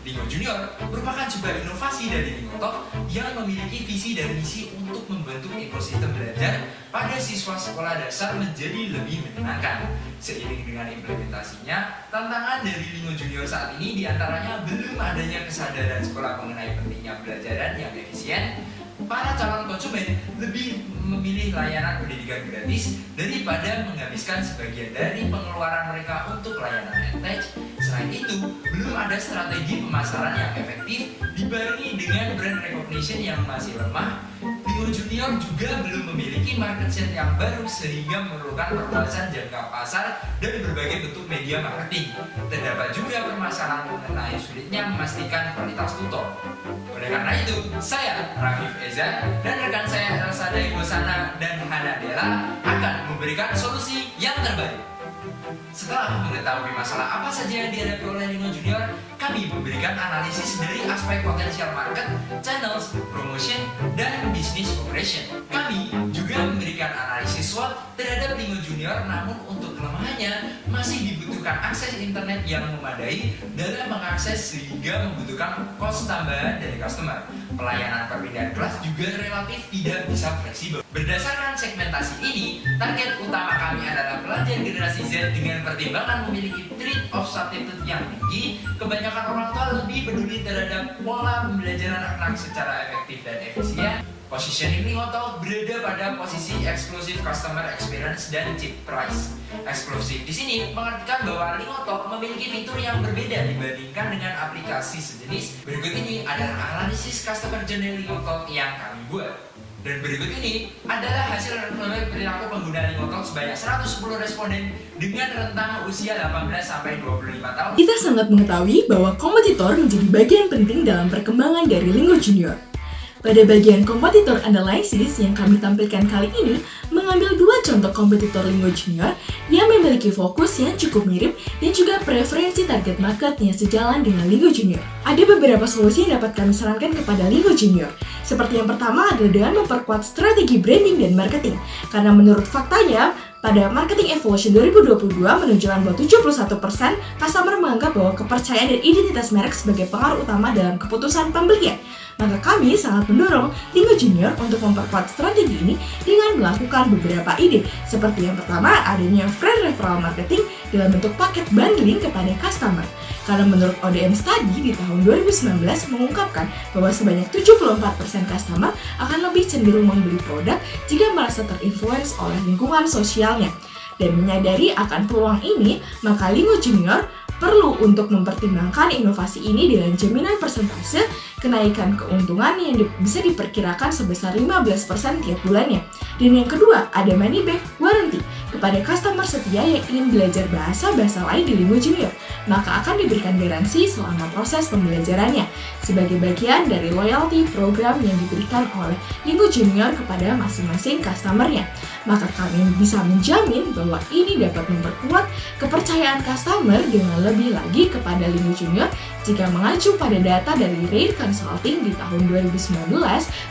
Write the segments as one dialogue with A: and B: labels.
A: Lingo Junior merupakan sebuah inovasi dari Lingotalk yang memiliki visi dan misi untuk membentuk ekosistem belajar pada siswa sekolah dasar menjadi lebih menyenangkan. Seiring dengan implementasinya, tantangan dari Lingo Junior saat ini diantaranya belum adanya kesadaran sekolah mengenai pentingnya pembelajaran yang efisien. Para calon konsumen lebih memilih layanan pendidikan gratis daripada menghabiskan sebagian dari pengeluaran mereka untuk layanan edtech. Selain itu, belum ada strategi pemasaran yang efektif dibarengi dengan brand recognition yang masih lemah. Lingo Junior juga belum memiliki market share yang baru sehingga memerlukan perluasan jangka pasar dan berbagai bentuk media marketing. Terdapat juga permasalahan mengenai sulitnya memastikan kualitas tutor. Oleh karena itu, saya, Rafif Eza, dan rekan saya Elsa Dai Bosana dan Hana Dela akan memberikan solusi yang terbaik. Setelah mengetahui masalah apa saja yang dihadapi oleh Lingo Junior, kami memberikan analisis dari aspek potensial market, channels, promotion, dan business operation. Kami juga memberikan analisis SWOT terhadap Lingo Junior, namun untuk kelemahannya masih dibutuhkan akses internet yang memadai dalam mengakses sehingga membutuhkan cost tambahan dari customer. Pelayanan perpindahan kelas juga relatif tidak bisa fleksibel. Berdasarkan segmentasi ini, target utama kami adalah pelajar generasi Z dengan pertimbangan memiliki trait of substitute yang tinggi. Kebanyakan orang tua lebih peduli terhadap pola pembelajaran anak secara efektif dan efisien. Positioning Lingotalk berada pada posisi eksklusif customer experience dan cheap price. Eksklusif di sini mengartikan bahwa Lingotalk memiliki fitur yang berbeda dibandingkan dengan aplikasi sejenis. Berikut ini adalah analisis customer journey Lingotalk yang kami buat. Dan berikut ini adalah hasil survei perilaku pengguna Lingotalk sebanyak 110 responden dengan rentang usia 18 sampai 25 tahun.
B: Kita sangat mengetahui bahwa kompetitor menjadi bagian penting dalam perkembangan dari Lingo Junior. Pada bagian kompetitor analysis yang kami tampilkan kali ini mengambil dua contoh kompetitor Lingo Junior yang memiliki fokus yang cukup mirip dan juga preferensi target market yang sejalan dengan Lingo Junior. Ada beberapa solusi yang dapat kami sarankan kepada Lingo Junior. Seperti yang pertama adalah dengan memperkuat strategi branding dan marketing. Karena menurut faktanya, pada Marketing Evolution 2022 menunjukkan bahwa 71% customer menganggap bahwa kepercayaan dan identitas merek sebagai pengaruh utama dalam keputusan pembelian. Maka kami sangat mendorong Lingo Junior untuk memperkuat strategi ini dengan melakukan beberapa ide. Seperti yang pertama, adanya friend referral marketing dalam bentuk paket bundling kepada customer. Karena menurut ODM Study di tahun 2019 mengungkapkan bahwa sebanyak 74% customer akan lebih cenderung membeli produk jika merasa terinfluence oleh lingkungan sosialnya. Dan menyadari akan peluang ini, maka Lingo Junior perlu untuk mempertimbangkan inovasi ini dengan jaminan persentase kenaikan keuntungan yang bisa diperkirakan sebesar 15% tiap bulannya. Dan yang kedua, ada money back warranty kepada customer setia yang ingin belajar bahasa lain di Lingo Junior. Maka akan diberikan garansi selama proses pembelajarannya sebagai bagian dari loyalty program yang diberikan oleh Lingo Junior kepada masing-masing customernya. Maka kami bisa menjamin bahwa ini dapat memperkuat kepercayaan customer dengan lebih lagi kepada Lingo Junior jika mengacu pada data dari Rate Consulting di tahun 2019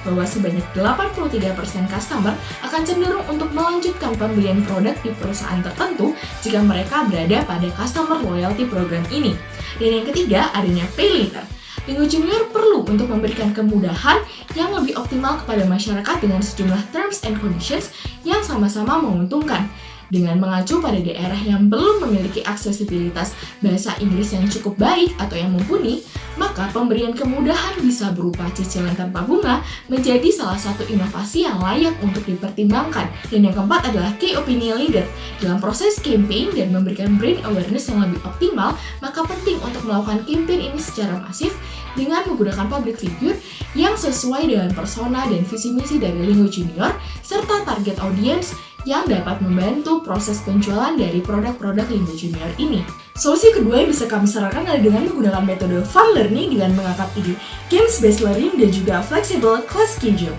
B: bahwa sebanyak 83% customer akan cenderung untuk melanjutkan pembelian produk di perusahaan tertentu jika mereka berada pada customer loyalty program ini. Dan yang ketiga, adanya pay later. Lingo Junior perlu untuk memberikan kemudahan yang lebih optimal kepada masyarakat dengan sejumlah terms and conditions yang sama-sama menguntungkan. Dengan mengacu pada daerah yang belum memiliki aksesibilitas bahasa Inggris yang cukup baik atau yang mumpuni, maka pemberian kemudahan bisa berupa cicilan tanpa bunga menjadi salah satu inovasi yang layak untuk dipertimbangkan. Dan yang keempat adalah key opinion leader. Dalam proses campaign dan memberikan brand awareness yang lebih optimal, maka penting untuk melakukan campaign ini secara masif dengan menggunakan public figure yang sesuai dengan persona dan visi misi dari Lingo Junior serta target audience yang dapat membantu proses penjualan dari produk-produk Lingo Junior ini. Solusi kedua yang bisa kami sarankan adalah dengan menggunakan metode fun learning dengan mengangkat ide games-based learning dan juga flexible class schedule.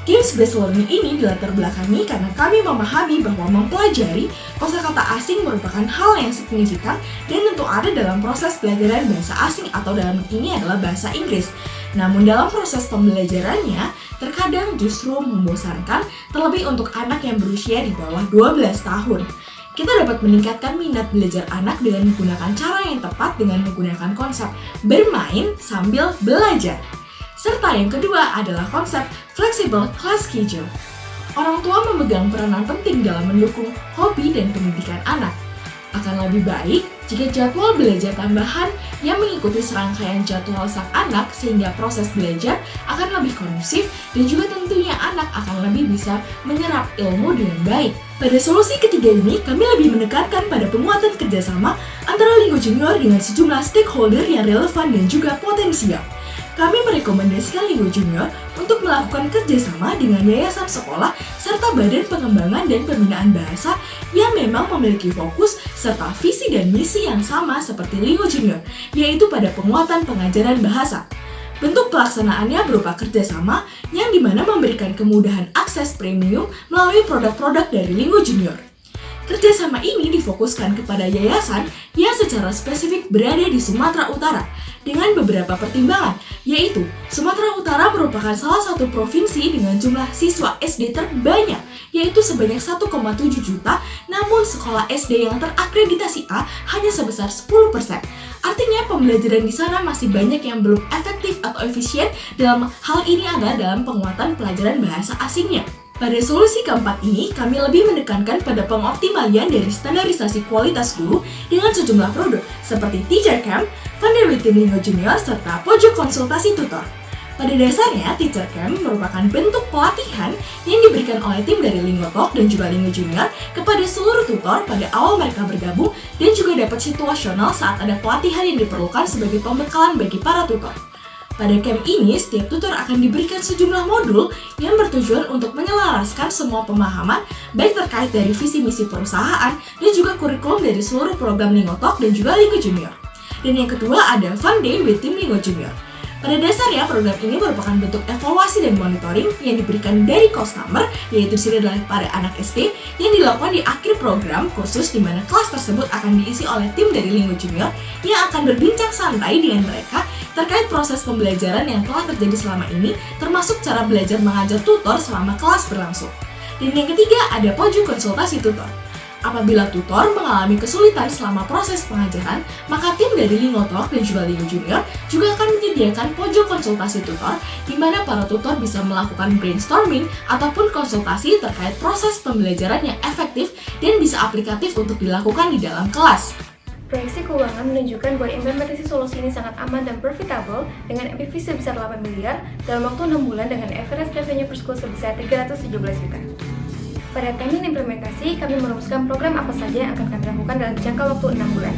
B: Games-based learning ini dilatar belakangi karena kami memahami bahwa mempelajari kosakata asing merupakan hal yang signifikan dan tentu ada dalam proses pelajaran bahasa asing atau dalam ini adalah bahasa Inggris. Namun dalam proses pembelajarannya, terkadang justru membosankan, terlebih untuk anak yang berusia di bawah 12 tahun. Kita dapat meningkatkan minat belajar anak dengan menggunakan cara yang tepat dengan menggunakan konsep bermain sambil belajar. Serta yang kedua adalah konsep flexible class schedule. Orang tua memegang peranan penting dalam mendukung hobi dan pendidikan anak. Akan lebih baik jika jadwal belajar tambahan yang mengikuti serangkaian jadwal sang anak sehingga proses belajar akan lebih kondusif dan juga tentunya anak akan lebih bisa menyerap ilmu dengan baik. Pada solusi ketiga ini, kami lebih menekankan pada penguatan kerjasama antara Linggo Junior dengan sejumlah stakeholder yang relevan dan juga potensial. Kami merekomendasikan Linggo Junior untuk melakukan kerjasama dengan yayasan sekolah serta badan pengembangan dan pembinaan bahasa yang memang memiliki fokus serta visi dan misi yang sama seperti Linggo Junior, yaitu pada penguatan pengajaran bahasa. Bentuk pelaksanaannya berupa kerjasama yang dimana memberikan kemudahan akses premium melalui produk-produk dari Linggo Junior. Kerjasama ini difokuskan kepada yayasan yang secara spesifik berada di Sumatera Utara dengan beberapa pertimbangan, yaitu Sumatera Utara merupakan salah satu provinsi dengan jumlah siswa SD terbanyak, yaitu sebanyak 1,7 juta, namun sekolah SD yang terakreditasi A hanya sebesar 10%. Artinya pembelajaran di sana masih banyak yang belum efektif atau efisien dalam hal ini adalah dalam penguatan pelajaran bahasa asingnya. Pada solusi keempat ini, kami lebih menekankan pada pengoptimalian dari standarisasi kualitas guru dengan sejumlah produk seperti Teacher Camp, Funded with Tim Linggo Junior, serta pojok konsultasi tutor. Pada dasarnya, Teacher Camp merupakan bentuk pelatihan yang diberikan oleh tim dari Linggo Talk dan juga Linggo Junior kepada seluruh tutor pada awal mereka bergabung dan juga dapat situasional saat ada pelatihan yang diperlukan sebagai pembekalan bagi para tutor. Pada camp ini, setiap tutor akan diberikan sejumlah modul yang bertujuan untuk menyelaraskan semua pemahaman baik terkait dari visi misi perusahaan dan juga kurikulum dari seluruh program Linggo Talk dan juga Linggo Junior. Dan yang kedua ada Fun Day with Tim Linggo Junior. Pada dasarnya, program ini merupakan bentuk evaluasi dan monitoring yang diberikan dari customer, yaitu di sini adalah pada anak SD, yang dilakukan di akhir program kursus di mana kelas tersebut akan diisi oleh tim dari Linggo Junior yang akan berbincang santai dengan mereka terkait proses pembelajaran yang telah terjadi selama ini, termasuk cara belajar mengajar tutor selama kelas berlangsung. Dan yang ketiga ada pojok konsultasi tutor. Apabila tutor mengalami kesulitan selama proses pengajaran, maka tim dari Linggo Talk dan juga Linggo Junior juga akan menyediakan pojok konsultasi tutor di mana para tutor bisa melakukan brainstorming ataupun konsultasi terkait proses pembelajaran yang efektif dan bisa aplikatif untuk dilakukan di dalam kelas.
C: Proyeksi keuangan menunjukkan bahwa implementasi solusi ini sangat aman dan profitable dengan MPV sebesar 8 miliar dalam waktu 6 bulan dengan average revenue per school sebesar 317 juta. Pada timeline implementasi, kami merumuskan program apa saja yang akan kami lakukan dalam jangka waktu 6 bulan,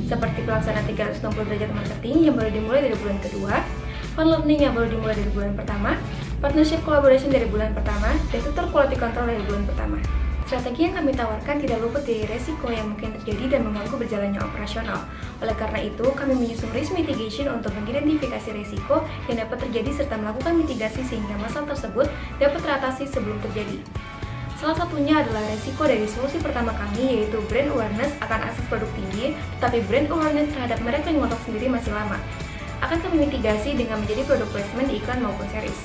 C: seperti pelaksanaan 360 derajat marketing yang baru dimulai dari bulan kedua, fun learning yang baru dimulai dari bulan pertama, partnership collaboration dari bulan pertama, dan tutor quality control dari bulan pertama. Strategi yang kami tawarkan tidak luput dari resiko yang mungkin terjadi dan mengganggu berjalannya operasional. Oleh karena itu, kami menyusun risk mitigation untuk mengidentifikasi resiko yang dapat terjadi serta melakukan mitigasi sehingga masalah tersebut dapat teratasi sebelum terjadi. Salah satunya adalah resiko dari solusi pertama kami, yaitu brand awareness akan akses produk tinggi, tetapi brand awareness terhadap merek Linggo Talk sendiri masih lama. Akan kami mitigasi dengan menjadi produk placement di iklan maupun series.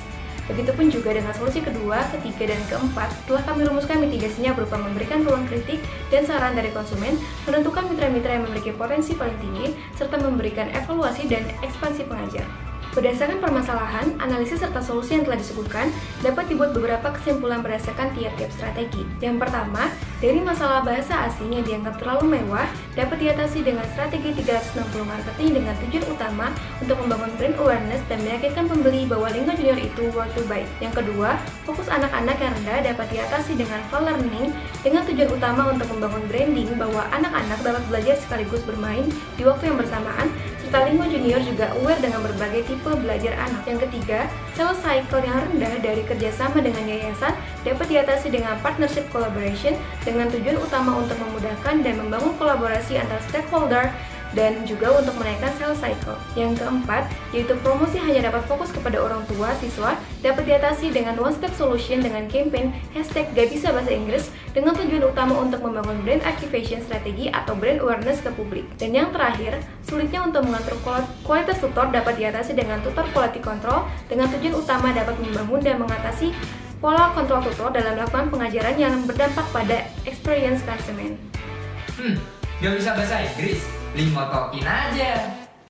C: Begitupun juga dengan solusi kedua, ketiga, dan keempat, telah kami rumuskan mitigasinya berupa memberikan ruang kritik dan saran dari konsumen, menentukan mitra-mitra yang memiliki potensi paling tinggi, serta memberikan evaluasi dan ekspansi pengajar. Berdasarkan permasalahan, analisis serta solusi yang telah disuguhkan, dapat dibuat beberapa kesimpulan berdasarkan tiap-tiap strategi. Yang pertama, dari masalah bahasa asing yang dianggap terlalu mewah, dapat diatasi dengan strategi 360 marketing dengan tujuan utama untuk membangun brand awareness dan meyakinkan pembeli bahwa Linggo Junior itu worth to buy. Yang kedua, fokus anak-anak yang rendah dapat diatasi dengan fun learning dengan tujuan utama untuk membangun branding bahwa anak-anak dapat belajar sekaligus bermain di waktu yang bersamaan, serta Linggo Junior juga aware dengan berbagai tipe belajar anak. Yang ketiga, sales cycle yang rendah dari kerjasama dengan yayasan dapat diatasi dengan partnership collaboration dengan tujuan utama untuk memudahkan dan membangun kolaborasi antar stakeholder dan juga untuk menaikkan sales cycle. Yang keempat, yaitu promosi hanya dapat fokus kepada orang tua siswa dapat diatasi dengan one step solution dengan campaign #GakBisaBahasaInggris dengan tujuan utama untuk membangun brand activation strategi atau brand awareness ke publik. Dan yang terakhir, sulitnya untuk mengatur kualitas tutor dapat diatasi dengan tutor quality control dengan tujuan utama dapat membangun dan mengatasi pola kontrol tutor dalam melakukan pengajaran yang berdampak pada experience konsumen.
A: Gak bisa bahasa Inggris? Lingo Talkin aja.